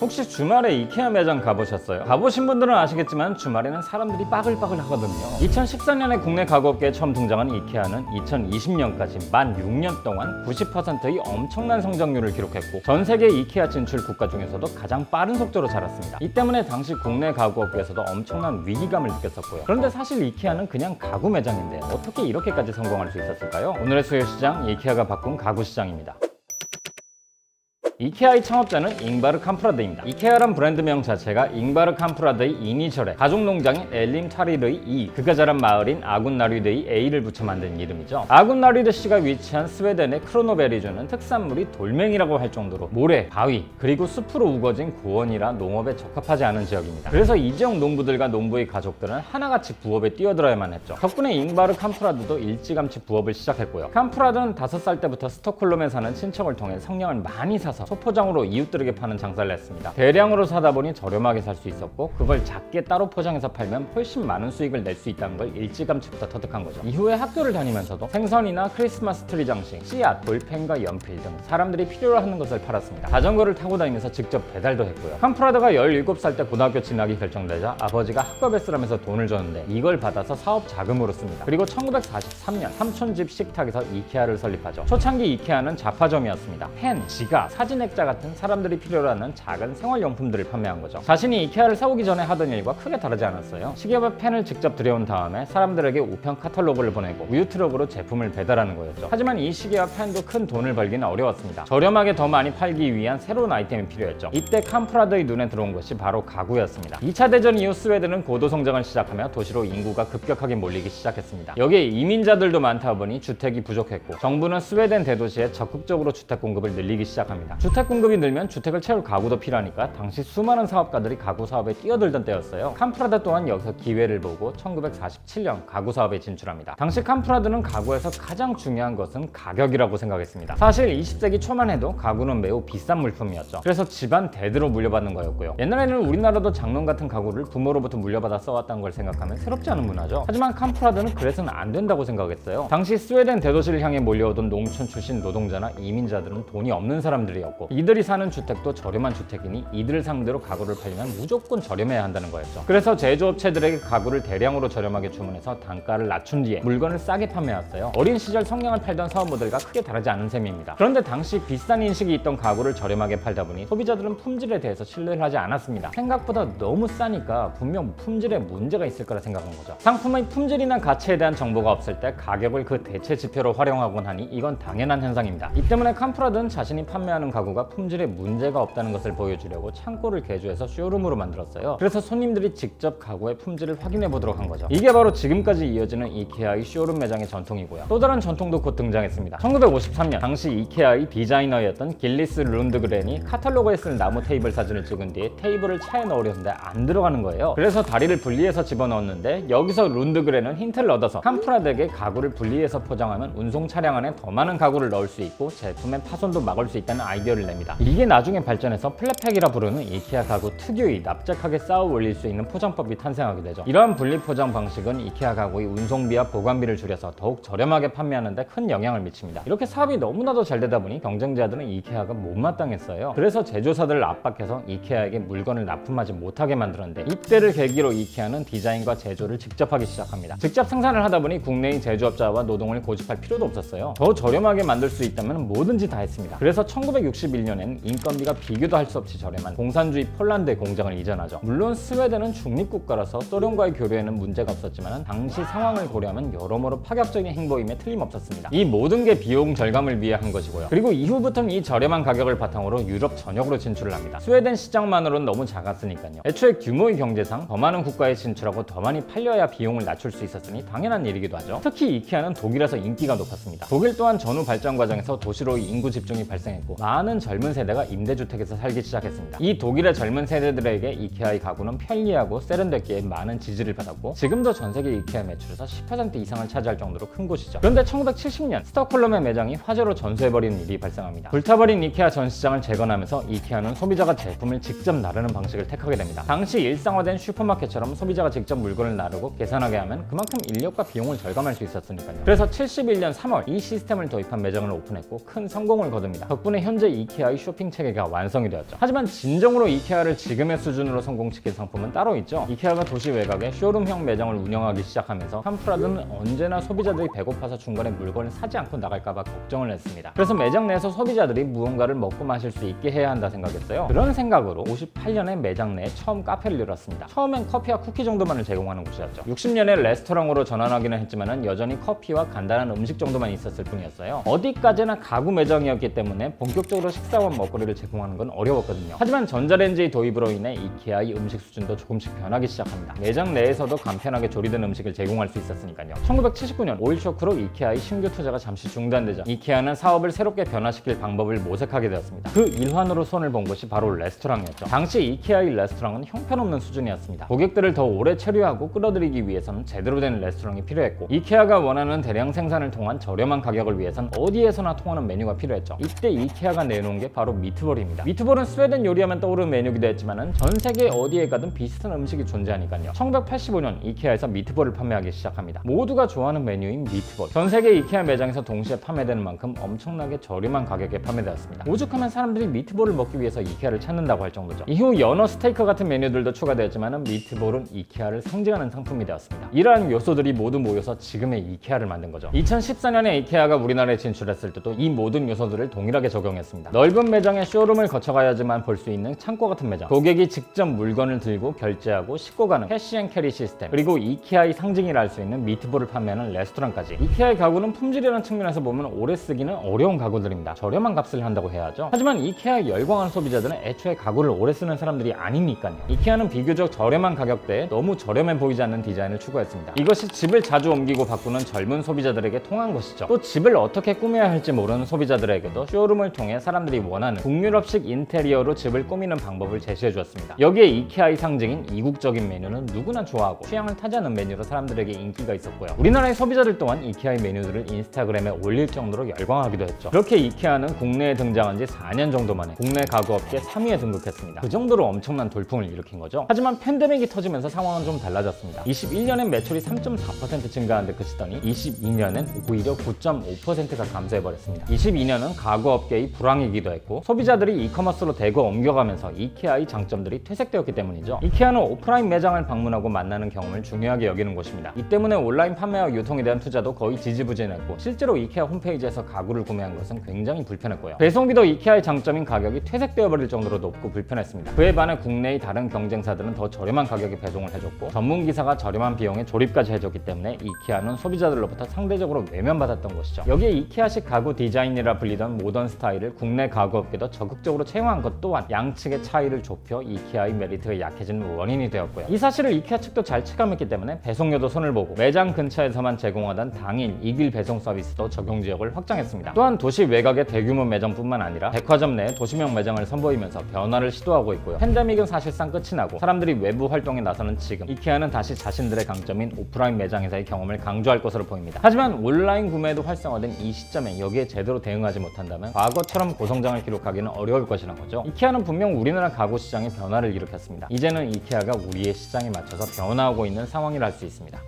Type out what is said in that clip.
혹시 주말에 이케아 매장 가보셨어요? 가보신 분들은 아시겠지만 주말에는 사람들이 빠글빠글 하거든요. 2014년에 국내 가구업계에 처음 등장한 이케아는 2020년까지 만 6년 동안 90%의 엄청난 성장률을 기록했고 전 세계 이케아 진출 국가 중에서도 가장 빠른 속도로 자랐습니다. 이 때문에 당시 국내 가구업계에서도 엄청난 위기감을 느꼈었고요. 그런데 사실 이케아는 그냥 가구 매장인데 어떻게 이렇게까지 성공할 수 있었을까요? 오늘의 수요시장, 이케아가 바꾼 가구 시장입니다. 이케아의 창업자는 잉바르 캄프라드입니다. 이케아란 브랜드명 자체가 잉바르 캄프라드의 이니셜에 가족농장인 엘림 타리르의 이, 그가 자란 마을인 아군나리드의 A를 붙여 만든 이름이죠. 아군나리드시가 위치한 스웨덴의 크로노베리주는 특산물이 돌멩이라고 할 정도로 모래, 바위, 그리고 숲으로 우거진 고원이라 농업에 적합하지 않은 지역입니다. 그래서 이 지역 농부들과 농부의 가족들은 하나같이 부업에 뛰어들어야만 했죠. 덕분에 잉바르 캄프라드도 일찌감치 부업을 시작했고요. 캄프라드는 5살 때부터 스톡홀름에 사는 친척을 통해 성냥을 많이 사서 소포장으로 이웃들에게 파는 장사를 했습니다. 대량으로 사다 보니 저렴하게 살 수 있었고 그걸 작게 따로 포장해서 팔면 훨씬 많은 수익을 낼 수 있다는 걸 일찌감치부터 터득한 거죠. 이후에 학교를 다니면서도 생선이나 크리스마스 트리 장식, 씨앗, 볼펜과 연필 등 사람들이 필요로 하는 것을 팔았습니다. 자전거를 타고 다니면서 직접 배달도 했고요. 캄프라드가 17살 때 고등학교 진학이 결정되자 아버지가 학급에 쓰라면서 돈을 줬는데 이걸 받아서 사업 자금으로 씁니다. 그리고 1943년 삼촌집 식탁에서 이케아를 설립하죠. 초창기 이케아는 잡화점이었습니다. 펜, 지갑, 사진 액자 같은 사람들이 필요로 하는 작은 생활용품들을 판매한 거죠. 자신이 이케아를 사오기 전에 하던 일과 크게 다르지 않았어요. 시계와 펜을 직접 들여온 다음에 사람들에게 우편 카탈로그를 보내고 우유 트럭으로 제품을 배달하는 거였죠. 하지만 이 시계와 펜도 큰 돈을 벌기는 어려웠습니다. 저렴하게 더 많이 팔기 위한 새로운 아이템이 필요했죠. 이때 캄프라드의 눈에 들어온 것이 바로 가구였습니다. 2차 대전 이후 스웨덴은 고도 성장을 시작하며 도시로 인구가 급격하게 몰리기 시작했습니다. 여기에 이민자들도 많다 보니 주택이 부족했고 정부는 스웨덴 대도시에 적극적으로 주택 공급을 늘리기 시작합니다. 주택 공급이 늘면 주택을 채울 가구도 필요하니까 당시 수많은 사업가들이 가구 사업에 뛰어들던 때였어요. 캄프라드 또한 여기서 기회를 보고 1947년 가구 사업에 진출합니다. 당시 캄프라드는 가구에서 가장 중요한 것은 가격이라고 생각했습니다. 사실 20세기 초만 해도 가구는 매우 비싼 물품이었죠. 그래서 집안 대대로 물려받는 거였고요. 옛날에는 우리나라도 장롱 같은 가구를 부모로부터 물려받아 써왔다는 걸 생각하면 새롭지 않은 문화죠. 하지만 캄프라드는 그래서는 안 된다고 생각했어요. 당시 스웨덴 대도시를 향해 몰려오던 농촌 출신 노동자나 이민자들은 돈이 없는 사람들이었고 이들이 사는 주택도 저렴한 주택이니 이들을 상대로 가구를 팔려면 무조건 저렴해야 한다는 거였죠. 그래서 제조업체들에게 가구를 대량으로 저렴하게 주문해서 단가를 낮춘 뒤에 물건을 싸게 판매했어요. 어린 시절 성냥을 팔던 사업 모델과 크게 다르지 않은 셈입니다. 그런데 당시 비싼 인식이 있던 가구를 저렴하게 팔다 보니 소비자들은 품질에 대해서 신뢰를 하지 않았습니다. 생각보다 너무 싸니까 분명 품질에 문제가 있을 거라 생각한 거죠. 상품의 품질이나 가치에 대한 정보가 없을 때 가격을 그 대체 지표로 활용하곤 하니 이건 당연한 현상입니다. 이 때문에 캄프라드는 자신이 판매하는 가구가 품질에 문제가 없다는 것을 보여주려고 창고를 개조해서 쇼룸으로 만들었어요. 그래서 손님들이 직접 가구의 품질을 확인해 보도록 한 거죠. 이게 바로 지금까지 이어지는 이케아의 쇼룸 매장의 전통이고요. 또 다른 전통도 곧 등장했습니다. 1953년 당시 이케아의 디자이너였던 길리스 룬드그렌이 카탈로그에 쓴 나무 테이블 사진을 찍은 뒤에 테이블을 차에 넣으려는데 안 들어가는 거예요. 그래서 다리를 분리해서 집어넣었는데 여기서 룬드그렌은 힌트를 얻어서 캄프라드에게 가구를 분리해서 포장하면 운송 차량 안에 더 많은 가구를 넣을 수 있고 제품의 파손도 막을 수 있다는 아이디어를 냅니다. 이게 나중에 발전해서 플랫팩이라 부르는 이케아 가구 특유의 납작하게 쌓아 올릴 수 있는 포장법이 탄생하게 되죠. 이러한 분리 포장 방식은 이케아 가구의 운송비와 보관비를 줄여서 더욱 저렴하게 판매하는 데 큰 영향을 미칩니다. 이렇게 사업이 너무나도 잘 되다 보니 경쟁자들은 이케아가 못마땅했어요. 그래서 제조사들을 압박해서 이케아에게 물건을 납품하지 못하게 만들었는데 이때를 계기로 이케아는 디자인과 제조를 직접 하기 시작합니다. 직접 생산을 하다 보니 국내의 제조업자와 노동을 고집할 필요도 없었어요. 더 저렴하게 만들 수 있다면 뭐든지 다 했습니다. 그래서 1961년엔 인건비가 비교도 할 수 없이 저렴한 공산주의 폴란드의 공장을 이전하죠. 물론 스웨덴은 중립국가라서 소련과의 교류에는 문제가 없었지만 당시 상황을 고려하면 여러모로 파격적인 행보임에 틀림없었습니다. 이 모든 게 비용 절감을 위해 한 것이고요. 그리고 이후부터는 이 저렴한 가격을 바탕으로 유럽 전역으로 진출을 합니다. 스웨덴 시장만으로는 너무 작았으니까요. 애초에 규모의 경제상 더 많은 국가에 진출하고 더 많이 팔려야 비용을 낮출 수 있었으니 당연한 일이기도 하죠. 특히 이케아는 독일에서 인기가 높았습니다. 독일 또한 전후 발전 과정에서 도시로의 인구 집중이 발생했고 많은 젊은 세대가 임대주택에서 살기 시작했습니다. 이 독일의 젊은 세대들에게 이케아의 가구는 편리하고 세련됐기에 많은 지지를 받았고 지금도 전 세계 이케아 매출에서 10% 이상을 차지할 정도로 큰 곳이죠. 그런데 1970년 스톡홀름의 매장이 화재로 전소해버리는 일이 발생합니다. 불타버린 이케아 전시장을 재건하면서 이케아는 소비자가 제품을 직접 나르는 방식을 택하게 됩니다. 당시 일상화된 슈퍼마켓처럼 소비자가 직접 물건을 나르고 계산하게 하면 그만큼 인력과 비용을 절감할 수 있었으니까요. 그래서 71년 3월 이 시스템을 도입한 매장을 오픈했고 큰 성공을 거둡니다. 덕분에 현재 이케아의 쇼핑 체계가 완성이 되었죠. 하지만 진정으로 이케아를 지금의 수준으로 성공시킨 상품은 따로 있죠. 이케아가 도시 외곽에 쇼룸형 매장을 운영하기 시작하면서 캄프라드는 언제나 소비자들이 배고파서 중간에 물건을 사지 않고 나갈까봐 걱정을 했습니다. 그래서 매장 내에서 소비자들이 무언가를 먹고 마실 수 있게 해야 한다 생각했어요. 그런 생각으로 58년에 매장 내에 처음 카페를 열었습니다. 처음엔 커피와 쿠키 정도만을 제공하는 곳이었죠. 60년에 레스토랑으로 전환하기는 했지만 여전히 커피와 간단한 음식 정도만 있었을 뿐이었어요. 어디까지나 가구 매장이었기 때문에 본격적으로 식사와 먹거리를 제공하는 건 어려웠거든요. 하지만 전자레인지의 도입으로 인해 이케아의 음식 수준도 조금씩 변하기 시작합니다. 매장 내에서도 간편하게 조리된 음식을 제공할 수 있었으니까요. 1979년 오일 쇼크로 이케아의 신규 투자가 잠시 중단되자 이케아는 사업을 새롭게 변화시킬 방법을 모색하게 되었습니다. 그 일환으로 손을 본 것이 바로 레스토랑이었죠. 당시 이케아의 레스토랑은 형편없는 수준이었습니다. 고객들을 더 오래 체류하고 끌어들이기 위해서는 제대로 된 레스토랑이 필요했고 이케아가 원하는 대량 생산을 통한 저렴한 가격을 위해선 어디에서나 통하는 메뉴가 필요했죠. 이때 이케아가 내놓은 게 바로 미트볼입니다. 미트볼은 스웨덴 요리하면 떠오르는 메뉴이기도 했지만 전 세계 어디에 가든 비슷한 음식이 존재하니까요. 1985년 이케아에서 미트볼을 판매하기 시작합니다. 모두가 좋아하는 메뉴인 미트볼. 전 세계 이케아 매장에서 동시에 판매되는 만큼 엄청나게 저렴한 가격에 판매되었습니다. 오죽하면 사람들이 미트볼을 먹기 위해서 이케아를 찾는다고 할 정도죠. 이후 연어 스테이크 같은 메뉴들도 추가되었지만 미트볼은 이케아를 상징하는 상품이 되었습니다. 이러한 요소들이 모두 모여서 지금의 이케아를 만든 거죠. 2014년에 이케아가 우리나라에 진출했을 때도 이 모든 요소들을 동일하게 적용했습니다. 넓은 매장에 쇼룸을 거쳐가야지만 볼 수 있는 창고 같은 매장, 고객이 직접 물건을 들고 결제하고 싣고 가는 캐시앤캐리 시스템, 그리고 이케아의 상징이라 할 수 있는 미트볼을 판매하는 레스토랑까지. 이케아의 가구는 품질이라는 측면에서 보면 오래 쓰기는 어려운 가구들입니다. 저렴한 값을 한다고 해야죠. 하지만 이케아에 열광하는 소비자들은 애초에 가구를 오래 쓰는 사람들이 아니니까요. 이케아는 비교적 저렴한 가격대에 너무 저렴해 보이지 않는 디자인을 추구했습니다. 이것이 집을 자주 옮기고 바꾸는 젊은 소비자들에게 통한 것이죠. 또 집을 어떻게 꾸며야 할지 모르는 소비자들에게도 쇼룸을 통해 사람들이 원하는 북유럽식 인테리어로 집을 꾸미는 방법을 제시해 주었습니다. 여기에 이케아의 상징인 이국적인 메뉴는 누구나 좋아하고 취향을 타지 않는 메뉴로 사람들에게 인기가 있었고요. 우리나라의 소비자들 또한 이케아의 메뉴들을 인스타그램에 올릴 정도로 열광하기도 했죠. 그렇게 이케아는 국내에 등장한 지 4년 정도 만에 국내 가구업계 3위에 등극했습니다. 그 정도로 엄청난 돌풍을 일으킨 거죠. 하지만 팬데믹이 터지면서 상황은 좀 달라졌습니다. 21년엔 매출이 3.4% 증가한 데 그치더니 22년엔 오히려 9.5%가 감소해버렸습니다. 22년은 가구업계의 불황이기도 했고 소비자들이 이커머스로 대거 옮겨가면서 이케아의 장점들이 퇴색되었기 때문이죠. 이케아는 오프라인 매장을 방문하고 만나는 경험을 중요하게 여기는 곳입니다. 이 때문에 온라인 판매와 유통에 대한 투자도 거의 지지부진했고 실제로 이케아 홈페이지에서 가구를 구매한 것은 굉장히 불편했고요. 배송비도 이케아의 장점인 가격이 퇴색되어 버릴 정도로 높고 불편했습니다. 그에 반해 국내의 다른 경쟁사들은 더 저렴한 가격에 배송을 해줬고 전문기사가 저렴한 비용에 조립까지 해줬기 때문에 이케아는 소비자들로부터 상대적으로 외면받았던 것이죠. 여기에 이케아식 가구 디자인이라 불리던 모던 스타일을 국내 가구업계도 적극적으로 채용한 것 또한 양측의 차이를 좁혀 이케아의 메리트가 약해지는 원인이 되었고요. 이 사실을 이케아 측도 잘 체감했기 때문에 배송료도 손을 보고 매장 근처에서만 제공하던 당일 2길 배송 서비스도 적용 지역을 확장했습니다. 또한 도시 외곽의 대규모 매장뿐만 아니라 백화점 내 도시명 매장을 선보이면서 변화를 시도하고 있고요. 팬데믹은 사실상 끝이 나고 사람들이 외부 활동에 나서는 지금 이케아는 다시 자신들의 강점인 오프라인 매장에서의 경험을 강조할 것으로 보입니다. 하지만 온라인 구매도 활성화된 이 시점에 여기에 제대로 대응하지 못한다면 과거처럼 고성장을 기록하기는 어려울 것이란 거죠. 이케아는 분명 우리나라 가구 시장의 변화를 일으켰습니다. 이제는 이케아가 우리의 시장에 맞춰서 변화하고 있는 상황이라 할 수 있습니다.